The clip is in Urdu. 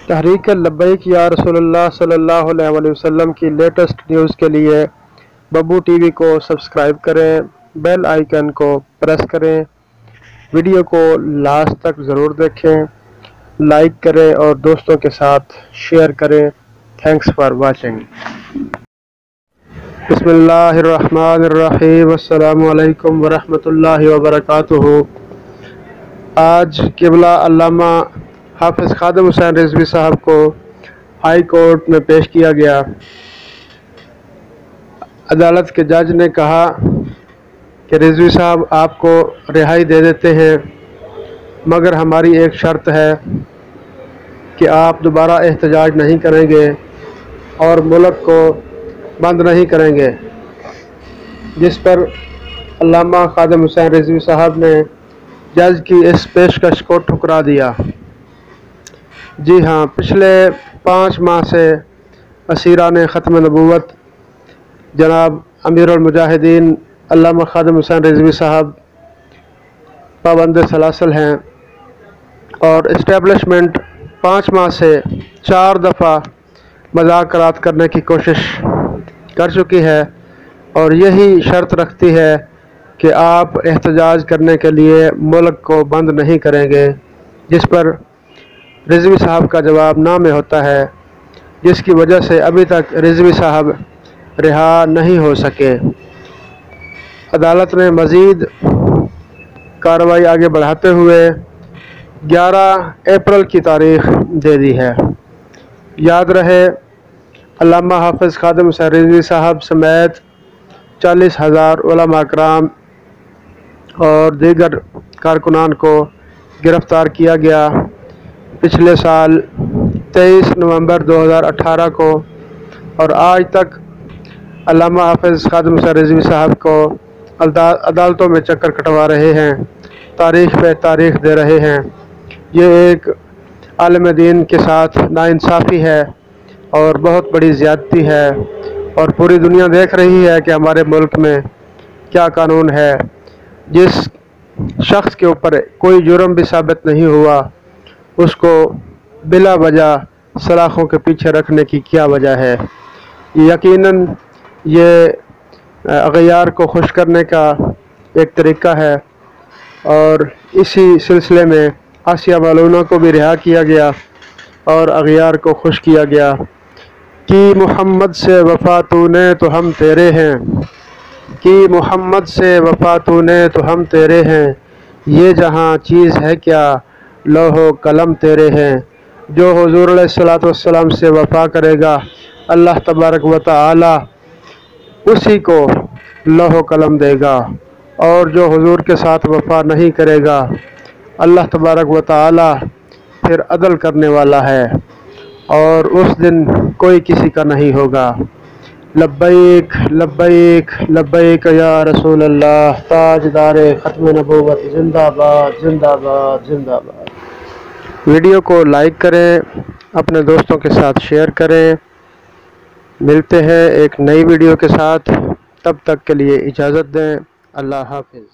تحریک لبیک یا رسول اللہ صلی اللہ علیہ وسلم کی لیٹسٹ نیوز کے لیے ببو ٹی وی کو سبسکرائب کریں، بیل آئیکن کو پریس کریں، ویڈیو کو لاسٹ تک ضرور دیکھیں، لائک کریں اور دوستوں کے ساتھ شیئر کریں۔ Thanks for watching. بسم اللہ الرحمن الرحیم۔ السلام علیکم ورحمۃ اللہ وبرکاتہ۔ آج قبلہ علامہ حافظ خادم حسین رضوی صاحب کو ہائی کورٹ میں پیش کیا گیا۔ عدالت کے جج نے کہا کہ رضوی صاحب آپ کو رہائی دے دیتے ہیں، مگر ہماری ایک شرط ہے کہ آپ دوبارہ احتجاج نہیں کریں گے اور ملک کو بند نہیں کریں گے، جس پر علامہ خادم حسین رضوی صاحب نے جج کی اس پیشکش کو ٹھکرا دیا۔ جی ہاں، پچھلے 5 ماہ سے اسیران ختم نبوت جناب امیر المجاہدین علامہ خادم حسین رضوی صاحب پابند سلاسل ہیں، اور اسٹیبلشمنٹ 5 ماہ سے 4 دفعہ مذاکرات کرنے کی کوشش کر چکی ہے، اور یہی شرط رکھتی ہے کہ آپ احتجاج کرنے کے لیے ملک کو بند نہیں کریں گے، جس پر رضوی صاحب کا جواب نہ میں ہوتا ہے، جس کی وجہ سے ابھی تک رضوی صاحب رہا نہیں ہو سکے۔ عدالت نے مزید کارروائی آگے بڑھاتے ہوئے 11 اپریل کی تاریخ دے دی ہے۔ یاد رہے، علامہ حافظ خادم حسین رضوی صاحب سمیت 40,000 علماء کرام اور دیگر کارکنان کو گرفتار کیا گیا پچھلے سال 23 نومبر 2018 کو، اور آج تک علامہ حافظ خادم حسین رضوی صاحب کو عدالتوں میں چکر کٹوا رہے ہیں، تاریخ پہ تاریخ دے رہے ہیں۔ یہ ایک عالم دین کے ساتھ ناانصافی ہے اور بہت بڑی زیادتی ہے، اور پوری دنیا دیکھ رہی ہے کہ ہمارے ملک میں کیا قانون ہے۔ جس شخص کے اوپر کوئی جرم بھی ثابت نہیں ہوا، اس کو بلا وجہ سلاخوں کے پیچھے رکھنے کی کیا وجہ ہے؟ یقیناً یہ اغیار کو خوش کرنے کا ایک طریقہ ہے، اور اسی سلسلے میں آسیہ ملونہ کو بھی رہا کیا گیا اور اغیار کو خوش کیا گیا۔ کی محمد سے وفا تو نے تو ہم تیرے ہیں، کی محمد سے وفا تو نے تو ہم تیرے ہیں، یہ جہاں چیز ہے کیا لوح و قلم تیرے ہیں۔ جو حضور علیہ السلام سے وفا کرے گا، اللہ تبارک و تعالی اسی کو لوح و قلم دے گا، اور جو حضور کے ساتھ وفا نہیں کرے گا، اللہ تبارک و تعالی پھر عدل کرنے والا ہے، اور اس دن کوئی کسی کا نہیں ہوگا۔ لبیک لبیک لبیک یا رسول اللہ، تاجدار ختم نبوت، زندہ باد زندہ باد زندہ باد۔ ویڈیو کو لائک کریں، اپنے دوستوں کے ساتھ شیئر کریں۔ ملتے ہیں ایک نئی ویڈیو کے ساتھ، تب تک کے لیے اجازت دیں۔ اللہ حافظ۔